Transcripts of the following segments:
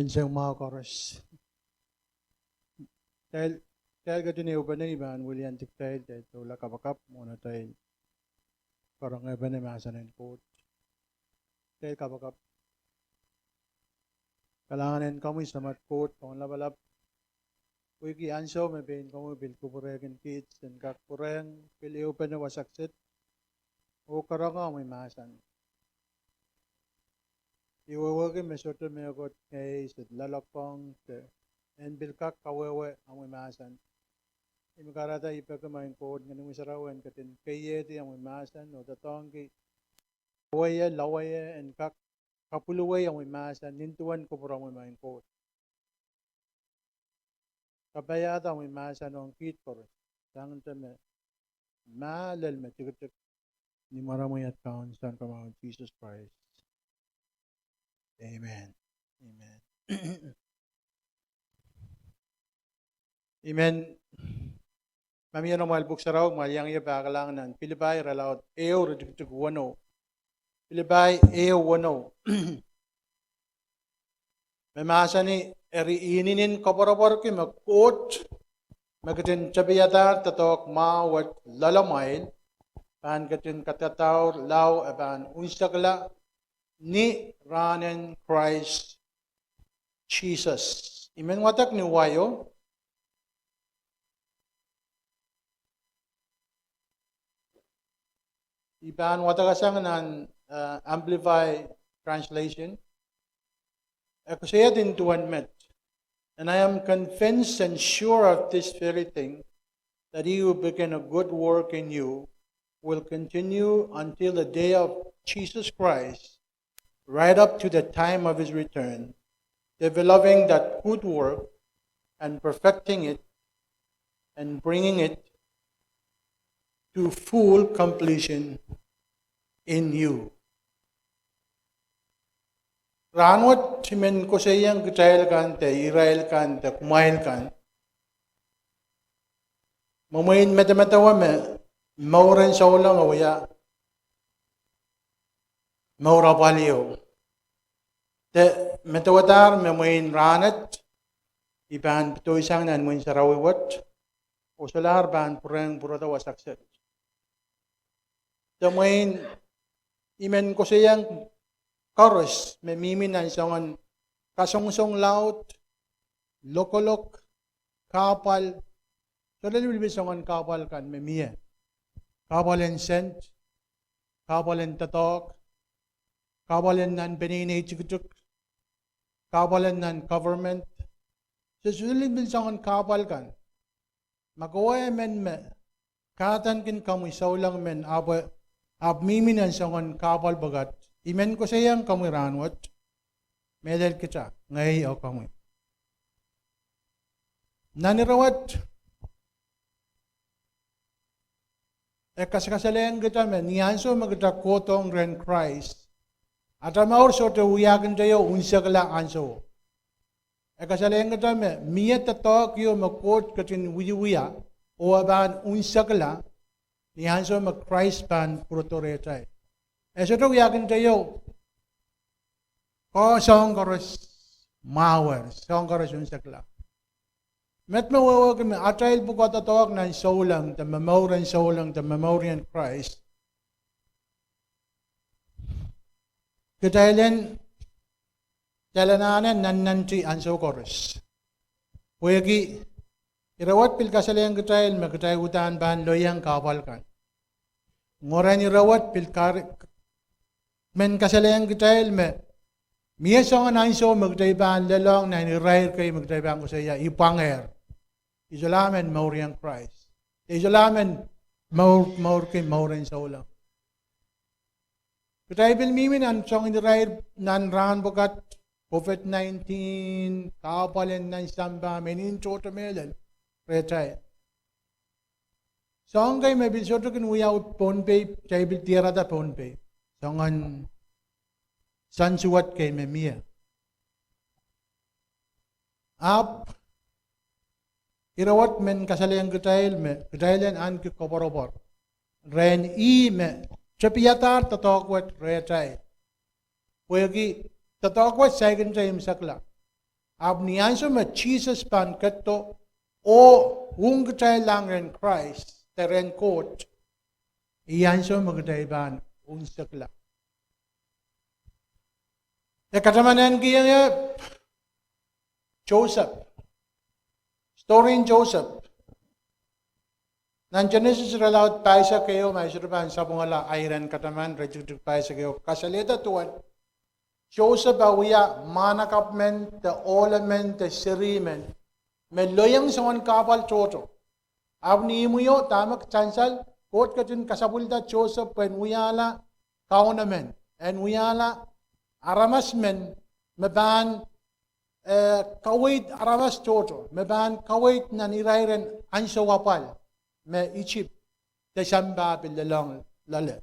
Medyo mga koros. Dahil ka tiniuban na iban, William Dictail, dahil tula kabakap, muna tayo parang iba na masa ng coach. Dahil kabakap, kalanganin kami sa mat coach, kung labalap, wiki anso, may bain kami, bil kuburegan kids, dan kakureng, bil iuban na wasaksit, o karanga may masan. Iwawagin may soto may agot kay sa lalakong and bilkak kawewe ang masan. Imikarata ipagkamain code ng misarawan katin kayeti ang masan o tatong ki lawaya and kak kapuluway ang masan nintuan ko por ang main code. Kabayata ang masan ang kit por sangan tame malal matigit ni maramoy at kaon san kamang Jesus Christ. Amen. Amen. Amen. Mami ano mahal buksa raw, mahal yung bakalang ng Pilipay, ralaot, eo, radikitug wano. Pilipay, eo, wano. May masa ni, ininin Koapwoaroapwoarki mag-quote, magatin chabiyata, tatok mawat lalamayl, pan katin katataw, law, aban unsakla, ni ranen Christ Jesus. Amen. Watak ni wayo. Iban watak asang nan amplify translation. Ako siya din tuwan met. And I am convinced and sure of this very thing, that he who began a good work in you will continue until the day of Jesus Christ, right up to the time of his return, developing that good work and perfecting it and bringing it to full completion in you. Ranwat simen ko sa iyang Israel kan, kumail kan, mamayin metamatawa me, mauran sa ulang awaya, maura paliyo. Te metawatar memain ranat iban pito isang nan main sarawiwat o salar ban purang purata wasakset. Te main imen ko siyang chorus memiminan sangan kasungsong laut lokolok kapal so dali sangan kapal kan memia kapalen sent kapalen tatok kawalan ng beninay-tsukutuk, kawalan ng government. Susulid bin sangan kapal kan. Magawaya men me, katan kin kamu saulang men, abmiminan sangan kapal bagat. Imen ko sayang kamu ranwat, medal kita, ngay o kamu. Nanirawat, kasalayang kita men, niyanso magta kotong ren Christ. At ang maur so to uyagan tayo unsakla anso. Kasalayang kita me, miya tatok yo mag-quote katin wiya o aban unsakla, niyanso mag-Christ pan protoretay. So to uyagan tayo, ko song koros mawar, song koros unsakla. Met mawawag me, atayil po ko tatok ng saulang, the memorial Christ. Katayilan, jalananan nananti anso koros. Wagi, irawat pil kasalayang katayil, magkatay utaan bahan loyang kapal kan. Ngoran irawat pil men kasalayang katayil, miya songan anso magkatay bahan lalong na inirair kayo magkatay bahan ko sa iya, ipanger. Isolamen mauriyang Christ. Isolamen maur kay maurin sa ulang. Kataybil mimin ang song inirair nan ran bokat COVID-19, kapalin nan samba, menin chota melan, retay. Song kay may bilsoto kin uya ut ponpay, chaybil tira da ponpay. Songan sansuwat kay may miya. Irawat men kasalayang katayil katayilan an ki Koapwoaroapwoar. Ren me, chapiyatar tatokwat retay. Wagi tatokwat second time sakla. Ab niyan so met Jesus pan kato o hung gtay lang ren Christ teren court. Iyan so magday ban unsakla. E katamanan kiyang ya Joseph. Story in Joseph. Nan Genesis ralaut paisa kayo may surban sa bungala ayran kataman rejutuk paisa kayo kasalita tuan. Joseph awiya manakapmen the ornament the sirimen me loyang sangon kapal choto. Abni imuyo tamak chansal kot katin kasabulda Joseph pen uyala kaunamen en uyala aramasmen meban kawait aramas choto meban kawait nan irairen ansawapal me Egypt the samba bilalong lale.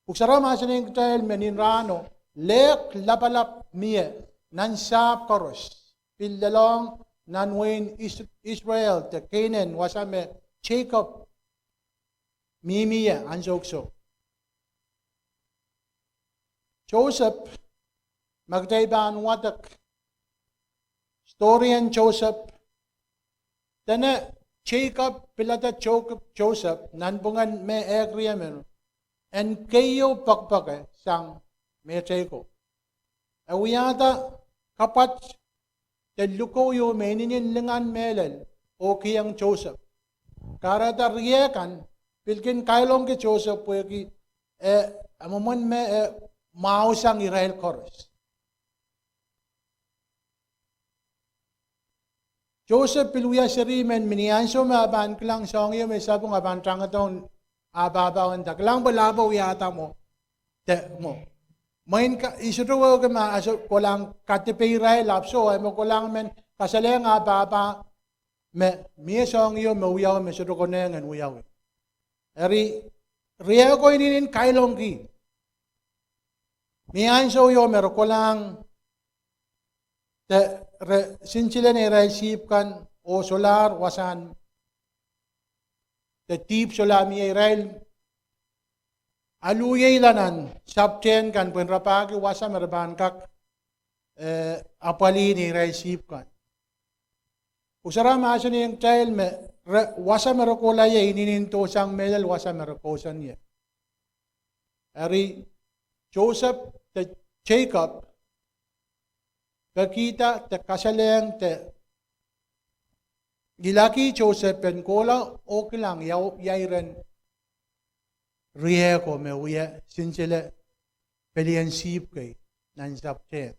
Uksara masaning tail meninrano lek lapalap mie nan sap koros bilalong nan wen Israel the Canaan wasame Jacob mimiya ansokso. Joseph magdayban watak story and Joseph dana Jacob pilata Joseph nanbungan me agreement and kayo pakpake sang me Jacob. Awiyata kapat the luko yo meninin lengan melel o kiyang Joseph. Karata riyakan pilkin kailong ke Joseph pueki amamon me mausang Israel koros. Joseph piluya sirimen minianso maban klang song yo may sabong aban trangaton ababawan taklang balabaw yata mo te mo main ka isuto ka ma aso kolang katipeiray lapso ay mo kolang men kasaleng ababa me mi song yo mawiyaw me suto ko nengan wiyaw eri riya ko inin kailong ki mianso yo mer kolang te sinchilen eraisip kan o solar wasan the tip solami Israel aluyay lanan sabten kan penrapagi wasa merban kak apali ni eraisip kan usara masan yang child me wasa merakola ye inininto sang medal wasa merakosan ye ari Joseph the Jacob kakita te kasaleng te gilaki Joseph pen kola okilang yaw yairen rieko me uya sinsele pelian sip kay nan sapte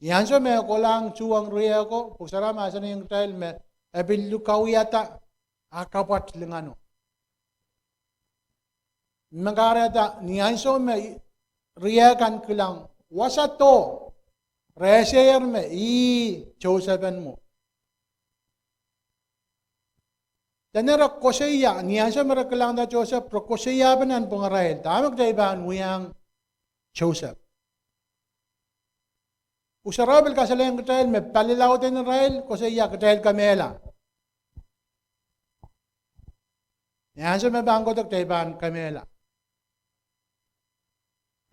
yanso me kolang chuang rieko pusara masan yung tail me ebilu kawiyata akapat lingano magarata niyanso me riekan kilang wasato reser me Josephan mo. Tanera koseya niya sa merakalang na Joseph pro koseya banan pangarail tamag daiban uyang Joseph. Usarabil kasalayang katail me palilaw din Israel koseya katail kamela. Niya sa mabangko tak daiban kamela.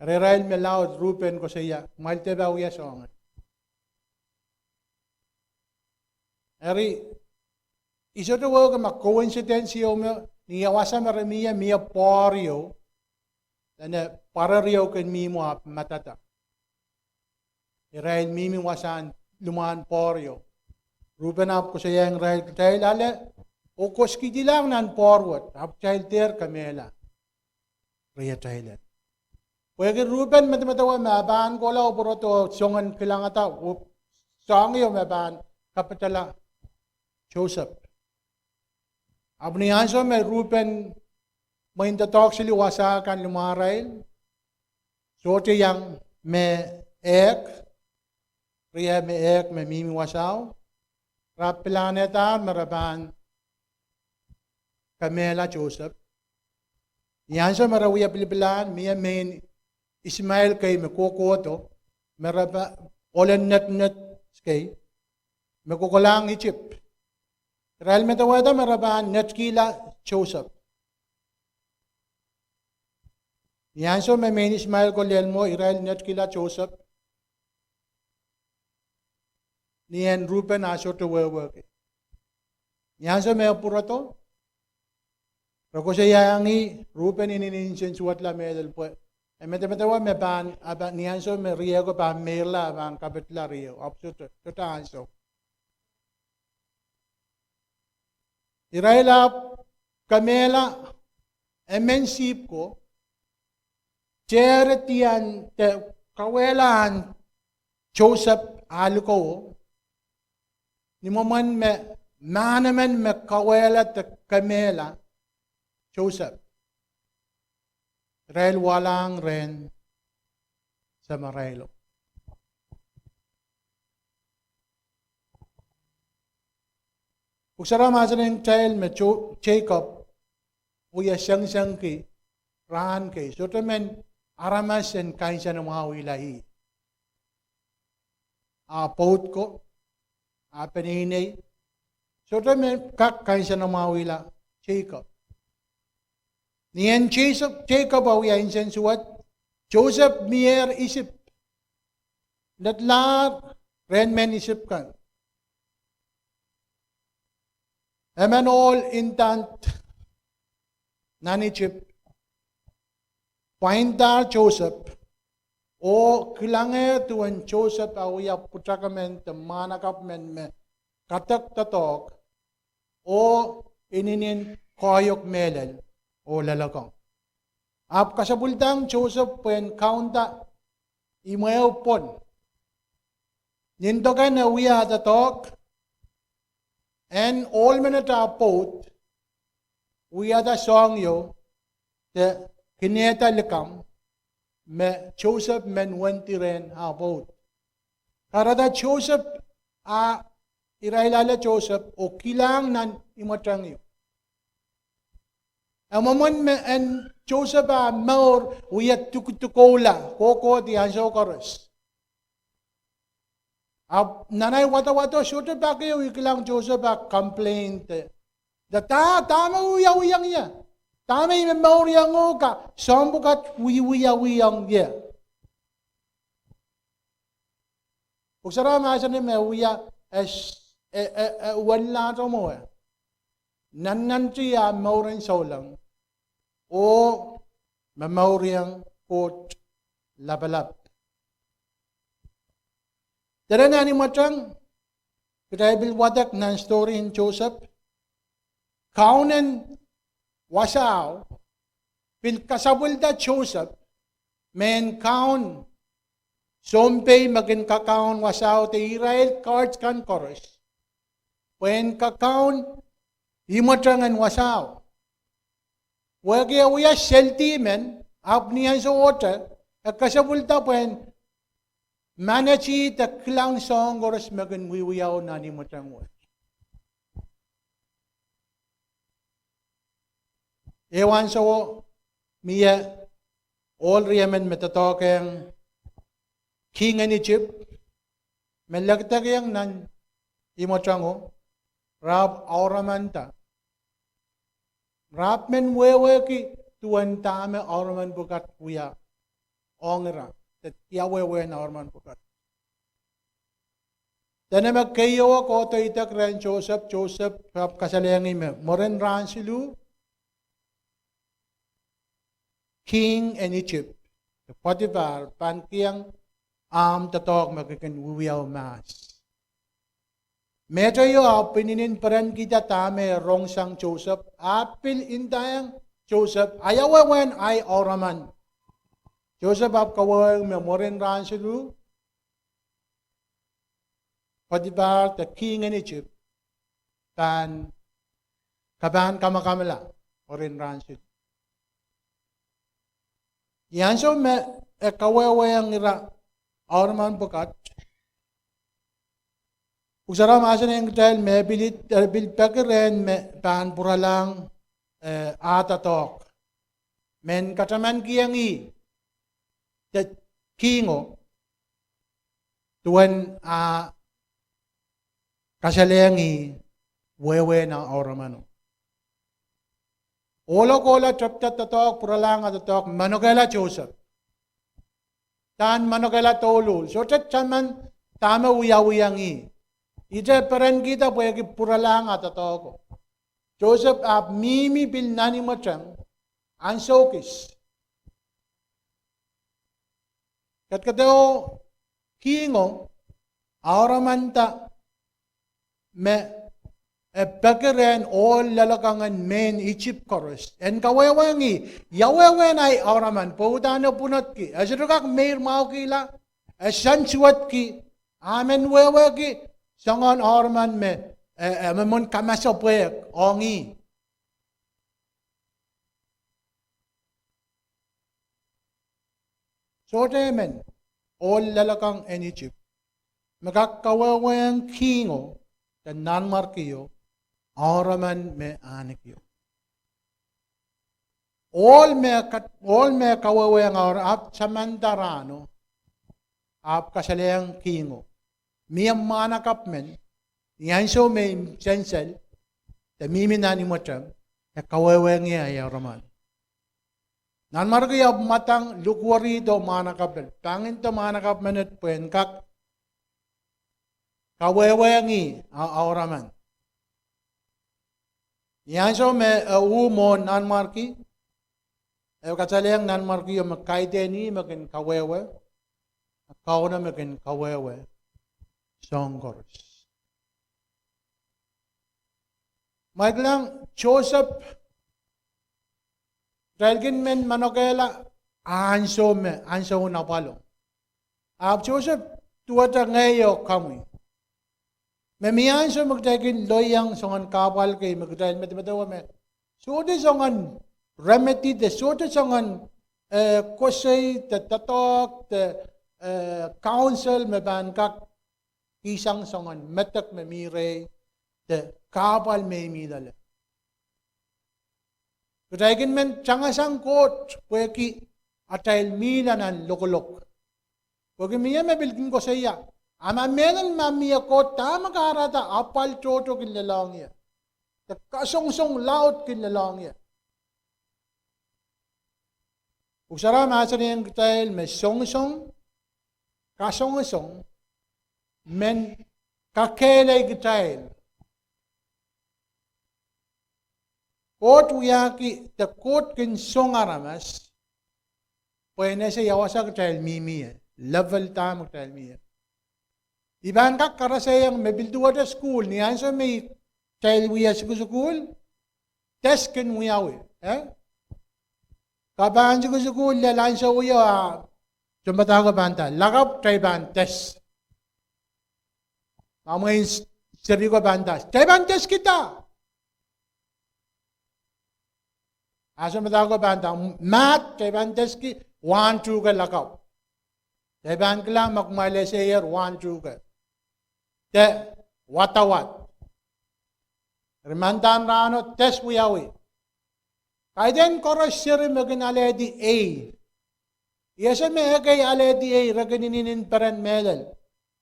Israel me laut rupen koseya malte ba uya song. Eri iso to wo ka coincidence yo me niya wasa maramiya miya porio dana parario ken mi mo matata. Israel mimi wasan luman porio. Rupen ap koseya ang Israel katail ale o koski dilang nan forward ap child ter kamela. Ria Thailand. Pwede Ruben matamatawa maban ko la oporoto songan kilangata song yo maban kapitala Joseph. Abni anso me Ruben mainta talk sili wasa kan lumarail. Sote yang me ek ria me ek me mimi wasaw. Rap planeta maraban Kamela Joseph. Yanso marawiya pilipilan miya main Ismail kay mekokoto, meraba olen net kay mekokolang Egypt. Israel metawada meraban net kila Joseph. Yanso me main Ismail ko lelmo Israel net kila Joseph. niyan Ruben aso to wewe. Niyan so me purato. Rako siya yangi Ruben inininsin suwat la medel po. E mete me ban aba niyan so me riego ba mela ban kabetla rio. Absolute to anso. Iraila kamela emensip ko charitian te kawelan Joseph aluko ni moman me manaman me kawela te kamela Joseph Rail walang ren sa Marelo. Uksara masan yung child me Jacob uya siyang ki rahan ki so temen aramas en kain siya ng mga wilahi. Paut ko peninay so temen kain siya ng mga wila Jacob. Niyan Jacob uya insen suwat Joseph mier isip natlat ren men isip kan. Eman all intant nanichip paintar Joseph o kilange tuan Joseph awya putrakamen te manakap men me katak tatok o ininin koyok melel o lalakong. Ap kasabultang Joseph pen kaunta imayaw pon. Nintokan na wiya tatok and all minata pot we are the song yo the kineta likam me Joseph men wenti ren about karada Joseph irailala Joseph o kilang nan imatang yo amamon me and Joseph maur we are tukutukola koko di anso koros nanay wata shoto pa kayo ikilang Joseph complaint. Da tama uyang ya. Tama yung mauriyang o ka. Sambukat uyang ya. Kung sarama sa ni me uya wala to mo eh. Nananti maurin saulang o mamauriyang kot labalab. Tara na ni matang, Bible wadak nan story in Joseph, kaunen wasaw, pil kasabulda Joseph, men kaun, sompay magin kakaun wasaw te Israel cards kan koros, wen kakaun, imatrangan wasaw. Wagi uya selti men, apniyan sa water, kasabulda wen, Manachi the clown song or smagan wiwiyaw na ni matang word. Ewan so miya all riyaman metatokeng king in Egypt melagtagayang nan imotrango rab auramanta rab men wewe ki tuan tame auraman bukat wiya ongra. Yawe na orman pukat. Dana magkayo ko to itak ren Joseph kasalengi me moren ran silu king in Egypt. The Potiphar pankiyang tatok magkakan wiyaw mas. Medyo yo pininin paran kita tame rong sang Joseph apil indayang Joseph ayaw wen ay oraman. Joseph ap kawang memorin ran silu Potiphar the king in Egypt tan kaban kamakamala orin ran silu. Yan so me kawawang ira orman bukat. Usara masan yang dahil me bilit pagren me pan puralang atatok men kataman kiyangi the kingo tuan kasalengi wewe na oramano. Olo kola chapta tatok puralang atatok manogela Joseph. Tan manogela tolu. So chaman tama uyawiyangi. Ije peren kita boleh ki puralang atau ko. Joseph ap mimi bil nani macam ansokis. Kat kateo kingo auramanta me pagkeren all lalakangan men Egypt chorus. En kawewangi yawewen ay auraman paudano punot ki. Asirukak mair mau kila. Asan suat ki. Amen wewe ki. Sangon auraman me memon kamasopwek ongi. So men all lalakang en Egypt. Magkakawawang kingo dan nanmarkiyo auraman me anikyo. All me kawawang aura ap samantarano ap kasalayang kingo. Miyam manakap men yanso me sensel the miminani motam na kawawang ay auraman. Nanmarkiyo matang lukwari do manakap men. Pangin to manakap men at puenkak kawewengi auraman. Yanso me umo nanmarki. Kasalayang nanmarki yung magkaiteni magin kawewe. Kauno magin kawewe. Songkors. Maglang Joseph Dragin men manokela anso napalo. Joseph tuwata ngayo kami. Memiyan so magtagin loyang songan kapal kay magtayin matawa me. So de songan remedy de so de songan kosay the tatok the council me bankak isang songan metak me mire the kapal me midale. Magtagin men changasang coach pweki atayil milanan lokolok. Pweki miya me bilgin ko sa iya. Ama menan mamiya ko tama karata apal choto kinlalang ya. Kasong-song laut kinlalang ya. Usara masan yang kitail me song-song kasong-song men kakelay kitail. Kot uyaki the kot kin song aramas pwede sa yawasa kitail mimi ya. Level tama kitail mimi ya. Iban kak karasayang mebilduwa da school ni anso may child wiya sa school test kin wiyawi kaban sa school lalan sa wiya jumbata ko banta lakap try ban test mamay seri ko banta try ban test kita aso mata ko banta math try ban test ki 1 2 ka lakap try ban kala makmale sa year 1 2 ka te watawat. Rimandan rano test wiyawi. Kaiden koros siri magin aledi A. Yasa me agay aledi A raganinin paren medal.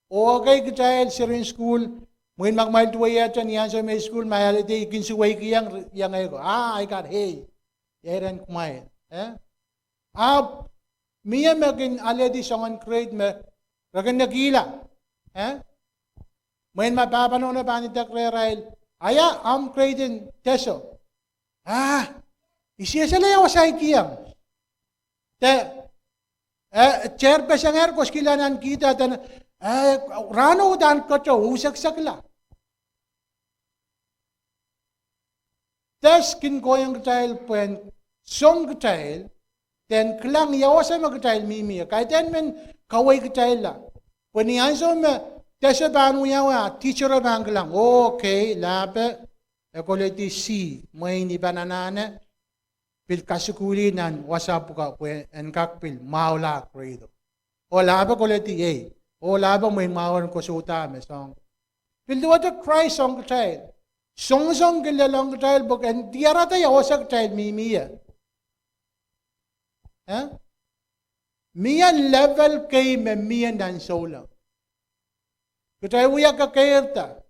O agay gitayel sirin school muin magmail tuwaya chan yan sa may school may aledi kinsuway kiyang yang ayoko. I got A. Yeren kumain. Miya magin aledi songan grade me ragan nagila. Main mapapano na pa ni Takrerail, aya, creating teso. Isiya sila yung wasay kiyang. Chair pa siya nga, kos kilanan kita, rano dan kacho, usaksak la. Tas kin ko yung child puen, song child, then klang yawasay mag-child mimi, kahit yan men kaway child la. Pwede so Tesa banu yawa teacher bang lang okay lape ekoleti C may ni bananane pil kasukuli nan wasap ka pwe enkak pil maula credo o lape koleti A o lape may mawar ko suta me song pil do the Christ song child song gilalong child book and tiara tayo wasak child mimiya miya level kay me miya nan solang Kitay uyak ka kairta.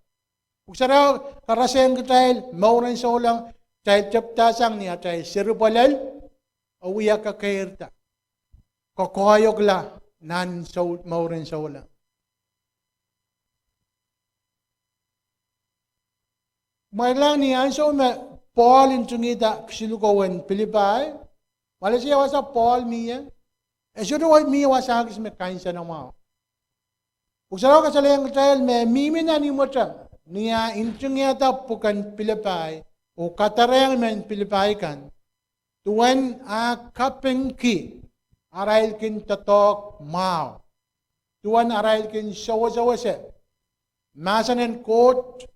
Uksara karasayang kitay mauran solang tay chaptasang niya tay sirupalal uyak ka kairta. Kokoyog la nan mauran solang. Mai lang ni anso me Paul in tungida ksilukawen Pilipai. Malaysia wasa Paul miya. Esudo wa miya wasa agis me kainsa na mao. Usaraw ka sa layang trial me mimina ni mo tang. Niya intungia ta pukan Pilipai o katarang men Pilipai kan. Tuwan a kapeng ki arail kin tatok mao. Tuwan arail kin sawa-sawa se. Masanen kot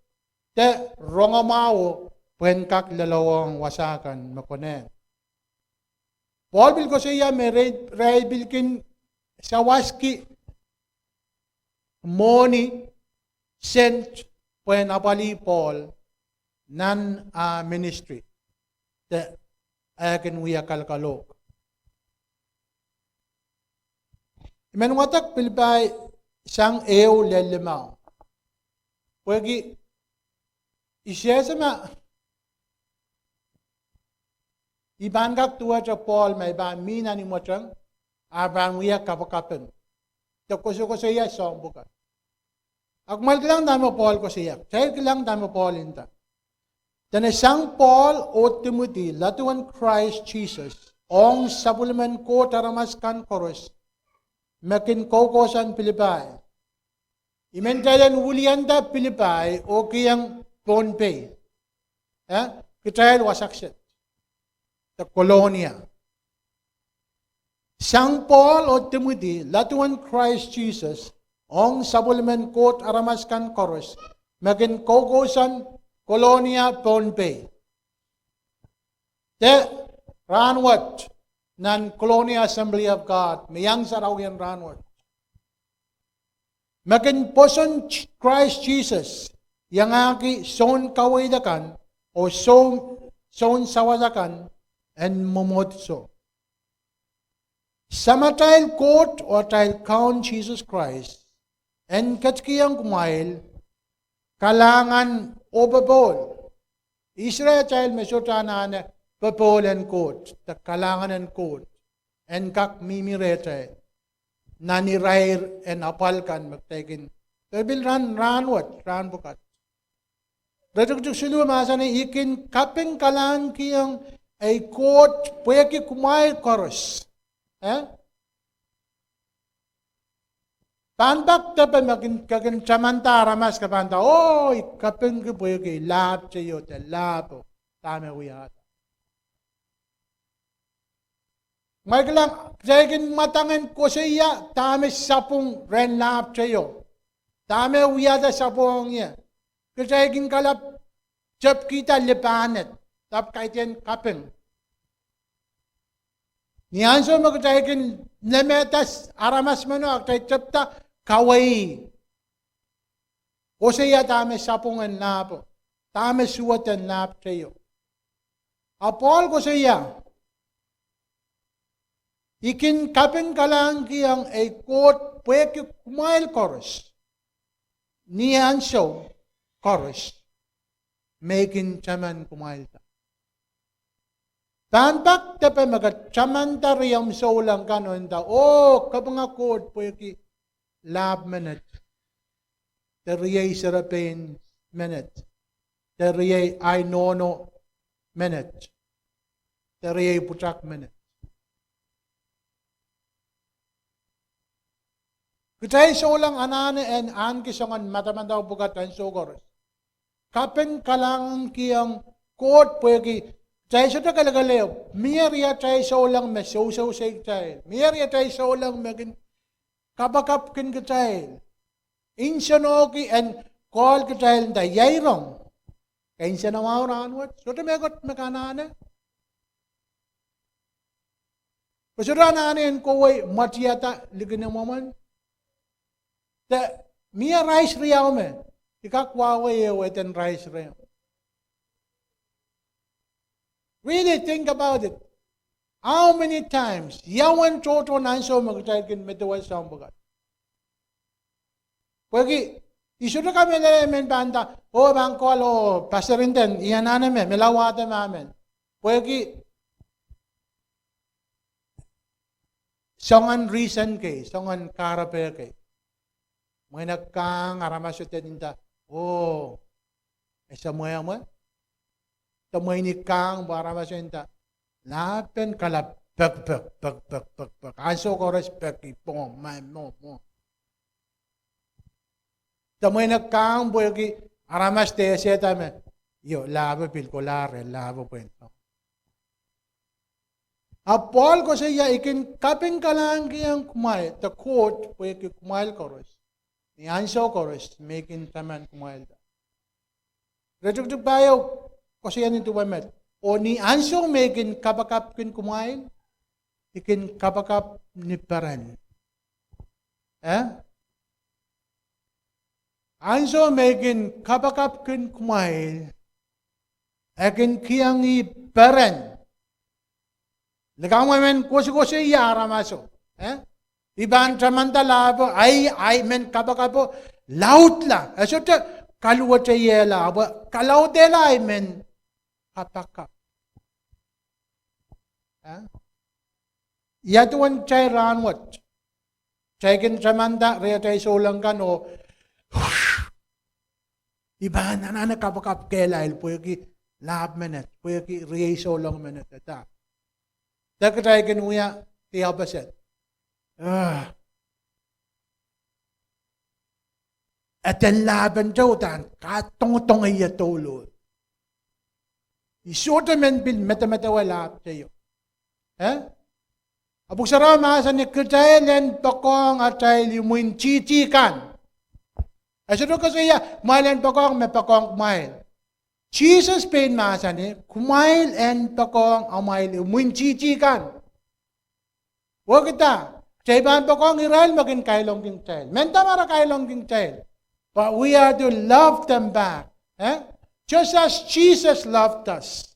te rongamao pen kak lalawang wasakan makone. Paul bil ko siya me rail bilkin sawaski moni sent pen apali Paul nan ministry te akin wiya kalkalok. Men watak Pilipay sang eo lelimaw. Pwagi isya sama iban kak tua cha Paul may ba mina ni mo chang abang wiya kapakapen. To ko siya song bukan. Akmal kilang damo Paul ko siya. Saya kilang damo Paul inta. Dan sang Paul o Timothy latuan Christ Jesus ong sabulman ko taramaskan koros makin kokosan Pilipay. Imentalan wulianda Pilipay o kiyang Pohnpei. Kitail wasakset. The Colonia. Sang Paul o Timothy latuan Christ Jesus ong sabulman ko taramaskan koros makin kokosan Colonia Pohnpei. Te ranwat nan Colonia Assembly of God mayang sarawian ranwat. Makin poson Christ Jesus yang aki son kawaidakan o son sawazakan and momotso. Samatail court or tail count Jesus Christ and katkiyang kumail kalangan o babol. Israel child mesotanan babol and court, the kalangan and court, and kak mimirete, nani rair and apalkan magtakin. Terbil ran bukat. Retuk sulu masani ikin kaping kalan kiyang ay court pweki kumail koros. Pandak tape makin kakin samantara mas kapanta. Oh, kapeng ke boyo ke lap chayo te lapo tame wiyata. Maglang jaygin matangan ko siya tame sapung ren lap chayo. Tame wiyata sapung niya. Jaygin kalap jab kita lepanet tap kaiten kapeng. Niyanso magjaygin nemetas aramas mano aktay chapta kawai. O siya tame sapungan napo. Tame suwatan nap tayo. Apol ko siya. Ikin kapin kalang kiyang ay kot pwede kumail koros. Niyanso koros. Making chaman kumail ta. Tanpak tepe magat chamanta riyam saulang kanon ta. Oh, kapangakot pwede lab minute. Teriyay sarapin minute. Teriyay ay nono minute. Teriyay putak minute. Kitay saulang anane en an kisangan matamandaw bugatan sogor. Kapen kalang kiyang kot pwede chay sa tagalagalayo, miyariya chay sa ulang mesosaw sa chay. Miyariya chay sa ulang magin kabakap kin ka chay. Insanoki and call ka chay da yayrong. Kain siya na mauran wat. So tamegot makanana. Pasura na anin ko way matiyata ligin ng maman. Da miya rice riyaw me. Ikakwawe weten rice riyaw. Really think about it. How many times yawan toto nanso magtaykin metuwa sa ambagat. Pagi isuda kami men banda o bangko alo paserinden iyan aname melawata mamen. Pagi songan reason kay songan karape kay. May nagkang aramasyote ninda. Oh, Samoya mo. Tamoy ni Kang para masenta. Lapen kalap pek. Aso ko respect ipong mo. Tamoy na Kang boy aramas te seta me. Yo labo pilkolare labo puento. Paul ko siya ikin kaping kalang kiyang kumay. The court boy kumail koros. Ni anso koros making taman kumail. Reject bayo ko siya nito met. O ni anso making kapakap kin kumail. Ikin kapakap ni paren. Anso making kapakap kin kumail. Akin kiyang i paren. Legang men kosi yara maso. Iban tramanta labo ay men kapakapo laut la. Asota kaluwa yela aba kalau dela ay men kapakap. Yatuan chay ranwat. Chay kin tramanta rea chay solangan o iban na kapakap kela il puyo lab menet puyo rea solang menet ata. Takatay kinuya tiyabaset. At ang laban daw tan, katong-tong iya tulo. Isuto men bil meta-wala tayo. Abuk sara maasan ni kerjailan pakong atay limuin cici-kan. Asuto kasi ya, mailan pakong may pakong kumail. Jesus pain maasan ni, kumail and pakong amail limuin cici-kan. Huwag kita. Sa ibang pakong Israel, maging kailong king child. Menta mara kailong king child. But we are to love them back. Just as Jesus loved us.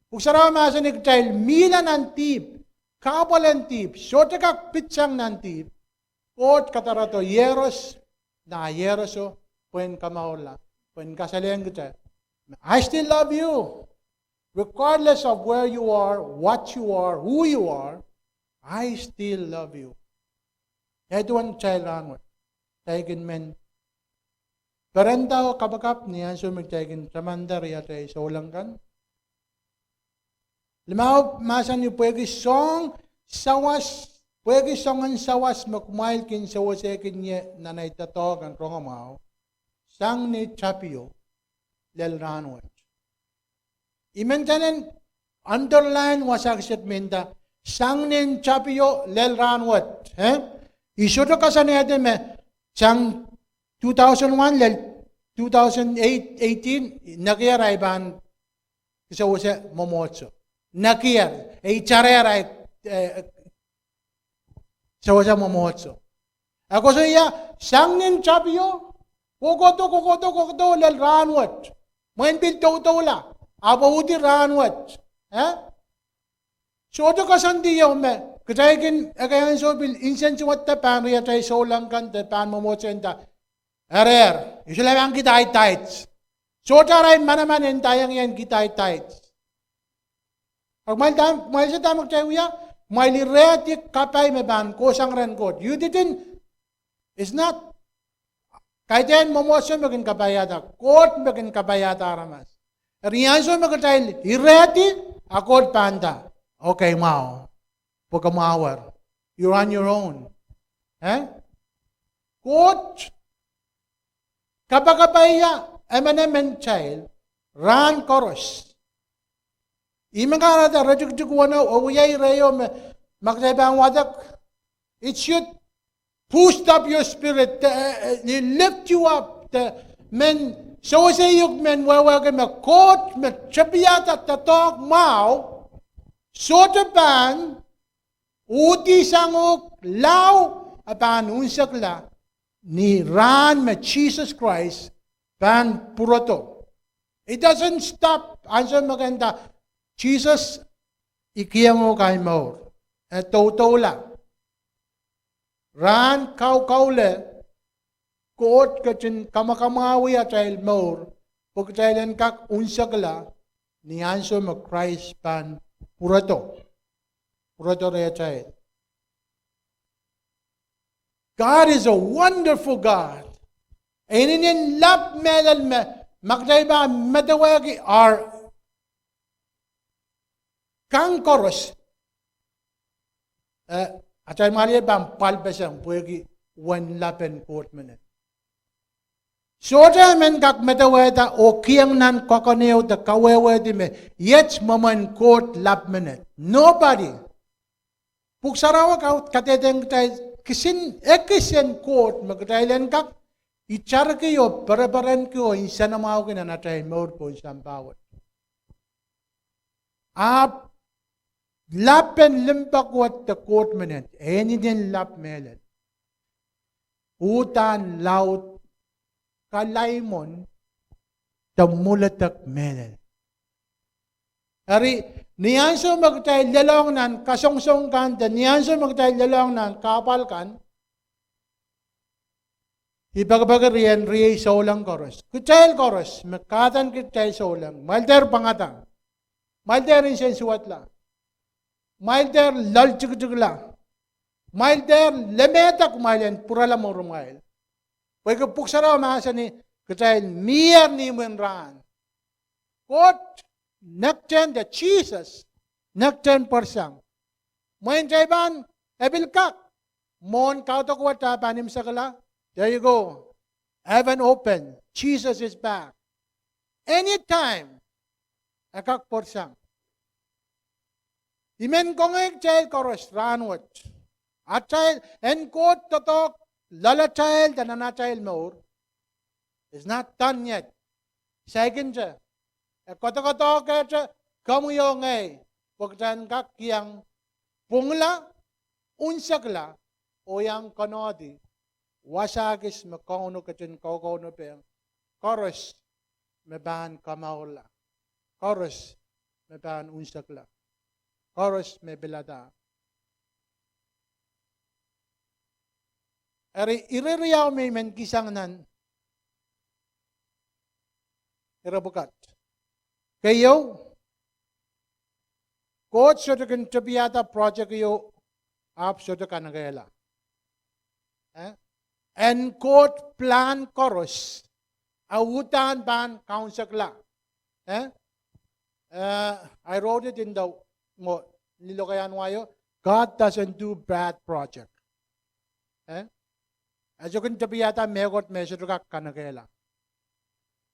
Kung sarawa masa ni child, mila ng tip, kapal ng tip, sota kak pitsang ng tip,ot katarato, yeros, na yeroso, puen kamaula, puen kasalihan kita. I still love you. Regardless of where you are, what you are, who you are, I still love you. Ito ang child ranwat. Taikin men. Parenta o kapakap niya so magtaikin samandar yata ay solangkan. Limaw masan yung pwede song sawas, pwede songan sawas makumail kin sawas ekin niya nanay tatog ang rongamaw. Sang ni chapio lel ranwat. Imentanen underline wasaksat minta sang nin chapio lel ranwat. Isuto ka sa niya din sang 2001 lel 2018 nakiyaray ban isa wasa momotso. Nakiyar chareray sa wasa momotso. Ako sa iya sang nin chapio kokoto lel ranwat. Moin bil la. Abahuti ranwat. So ito kasandiyaw me. Katayin agayan so bil insensi wat tapan riya tayo solangkan tapan momotsenta. Erer, isulawang kita ay tights. So taray manaman entayang yan kita ay tights. Pag may sa tamag tayo ya, may liretik kapay me ban kosang renkot. You didn't, it's not. Kahit yan momotso maging kabayata, kot maging kabayata ramas. Riyan so magkatay, ireti, akot panda. Okay, mau. Huwag ka maawar. You're on your own. Coach, kapag-kapaya, emanamen child, ran koros. Imang karata, rajug-jug wana, uyay rayo, magsayabang wadak, it should boost up your spirit, lift you up, men, so say you men, wawagan, coach, chabiyata, tatok, mau, sotapan, uti sangok, law, apan unsakla, ni ran me Jesus Christ, pan purato. It doesn't stop, answer maganda, Jesus, ikiya mo kay mo, totoo lang. Ran kaw-kawle, kuot kachin kamakamawi at child more, pagkailan kak unsakla, ni answer mo Christ pan purato. God is a wonderful God. And in love melal me magdaiba medawagi are kang koros. Atay mali bang palbesang puegi wan lapen court minute. Soja men kak medaweda o kiang nan kokoneo da kawewe di me yet maman court lap minute. Nobody. Puksarawa kaut katedeng tay kisin ekisen court magdailen kak ichar kayo parabaran ko insana mau kina natay maur po isang bawat. Lapen limpak wat the court minute. Any din lap melet. Utan laut kalaimon tamulatak melet. Ari niyanso magtay lalong nan kasongsong kan dan niyanso magtay lalong nan kapal kan. Ibagabaga riyan riyay solang koros. Kutayal koros makatan kitay solang. Malder pangatang. Malder insensuat la. Malder lalchigla. Malder lemetak mailen purala morumail. Pwede puksara mahasa ni kutayal miyar ni menran. Kot nakten the Jesus nakten persang. Main jayban ebil kak. Mon kau to kuwata panim sakala. There you go. Heaven open. Jesus is back. Anytime. Akak persang. Imen kongek child koros ranwat. At child and quote totok lala child and another child more is not done yet. Second ja. Koto kacha kamuyo ngay. Pagdan kak yang pungla unsakla o yang kanodi. Wasagis makauno kachin kauno pe. Koros meban kamaula. Koros meban unsakla. Koros me belada. Eri iririyaw may men kisang nan. Irabukat. Kayo, coach so to can tabiata project yo up so to kanagayala. And court plan koros. Awutan ban counsel. I wrote it in the Nilokayan wayo. God doesn't do bad project. As you can tabiata megot measure ka kanagela.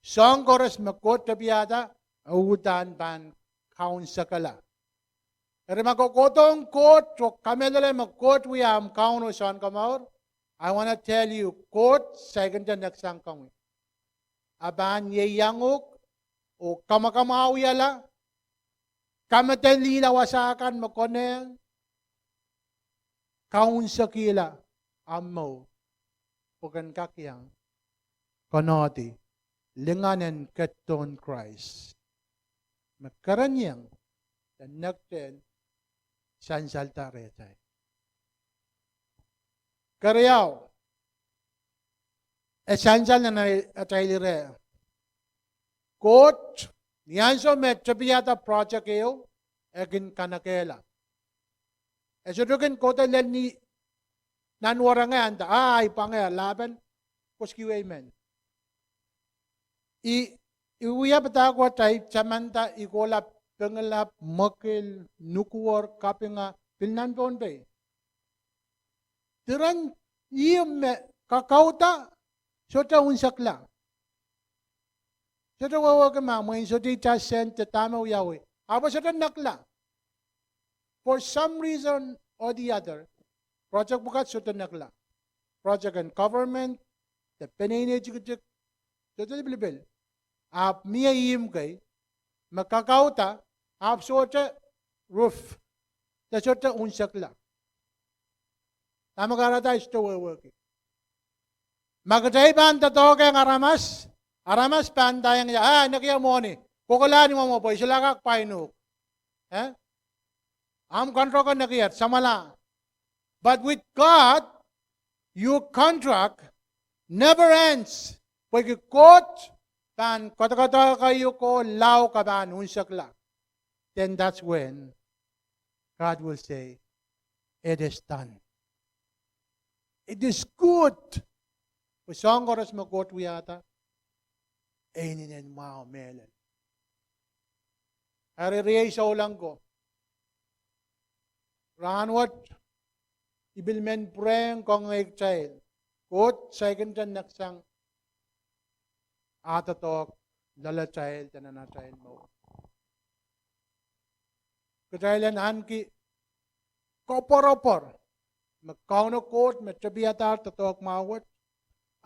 Song koros makot tabiata awutan ban counsel. Pero makokotong court to kamelale makot we am kauno son kamaur. I want to tell you court second the next sang kami. Aban ye yanguk o kamakamawyala. Kamatali lawasakan makone kaun sakila ammo pugan kakyang konoti linganen keton Christ makaranyang dan nakten sansalta retay karyaw esansal na atay lire coach niyanso met tabiata project kayo, egin kanakela. Esudukin kota len ni nanwarangan, ay pangaya laban, kuskiwe men. Iuya patagwa tay, samanta ikola pengelap, makil, nukuwar, kapinga, pilnan pon be. Tiran iyom kakauta, sota unsakla. Sota wawaga mamoy, sota itasen, tatama uyawi. Aba sota nakla. For some reason or the other, project bukat sota nakla. Project and government, the penene chikuchik, sota bilbil. Ap miya iyim kay, makakauta, ap sota roof, the sota unsakla. Tama karata isto wawaga. Magdaiban tatoke ang aramas, aramas pandayang niya, nakiya mo ni, kukulani mo po, sila kak painuk. Am contract ko nakiyat, samala. But with God, your contract never ends. Pwede kot, pan, kata-kata kayo ko, lao ka ban, unsakla. Then that's when God will say, it is done. It is good. Isang oras mag-got wiyata. Eininen mao melen. Ari sa ulang ko. Ranwat, ibilmen preng kong child. Kot, second dyan naksang atatok, dala child, yan na child mo. Kajailan anki, kopor-opor. Magkauno kot, matsabiyatar, tatok mawat.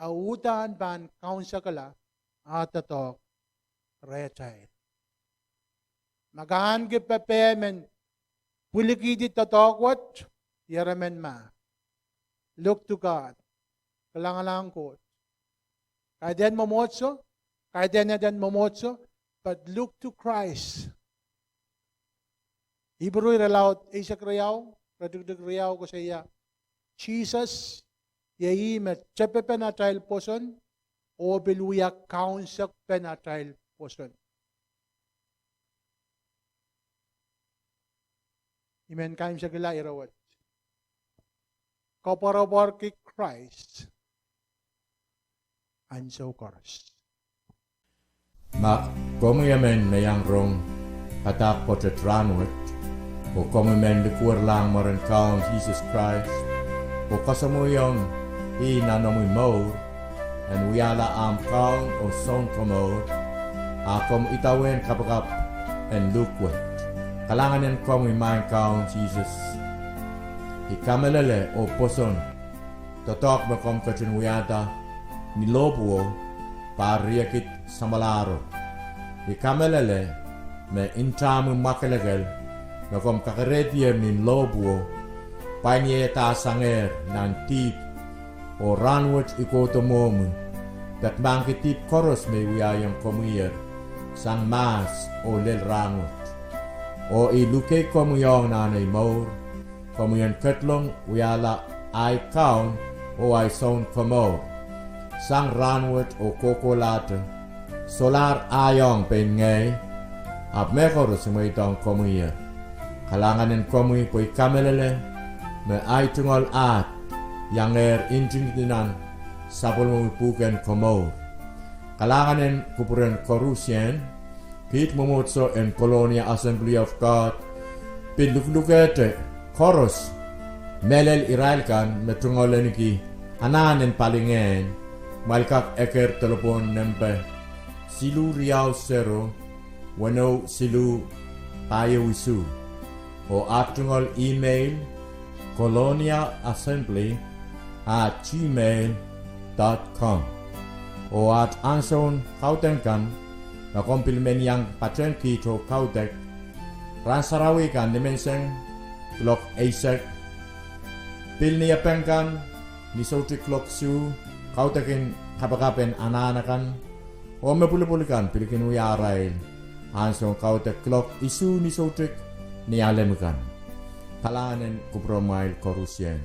Autan ban kaunsa kala, atatok, re child. Magahan ki pepemen, pulikidi tatokwat, yaramen ma. Look to God. Kalangalang ko. Kaya din momotso, but look to Christ. Ibroy relaut, isak riyaw, radugdug riyaw ko sa iya. Jesus, yayi met chepepe na child poson, o beluya kaunsak pe na child poson. Amen. Kaim sa gila irawat. Koapwoaroapwoarki Christ. And so chorus. Ma komu yamen na yang rong katak potet ranwet o komu men likur lang moren kaun Jesus Christ o kasamu yung I nanomu maur and wiala am kaun o son komor akom itawen kapakap and lukwet kalanganen komu main kaun Jesus ikamelele o poson totok bakom kachin wiata nilobuo pariakit samalaro. Di kamelele me intamu makelegel me kom kakaretier nin lobuo panye ta sanger nan tip o ranwet ikoto momu dat bangki tip koros me wiyayang komuyer sang mas o lel ranwet o iluke komuyong nanay maur komuyan ketlong wiyala ay kaun o ay son komor sang ranwet o kokolate solar ayong pen ngay ap mekoro sumay tong komuya kalanganen komuy po'y kamelele me ay tungol at yang inting dinan sapol mo ipuken komor kalanganen kupuren korusyen pit momotso en Colonia Assembly of God pinluklukete koros melel iralkan me tungolen ki ananen palingen malkak eker telepon nempe silu riau sero wano silu payawisu o atungol email coloniaassembly@gmail.com o at anson kautenkan na kompilmen yang patren kito kautek ransarawi kan dimenseng klok eisek pilniya pengkan ni sauti klok su kautekin kapakapen ananakan o mepuli-pulikan pilikin uyarail ansong kautek klok isu ni sautik ni alemkan kalanen kupromail korusyen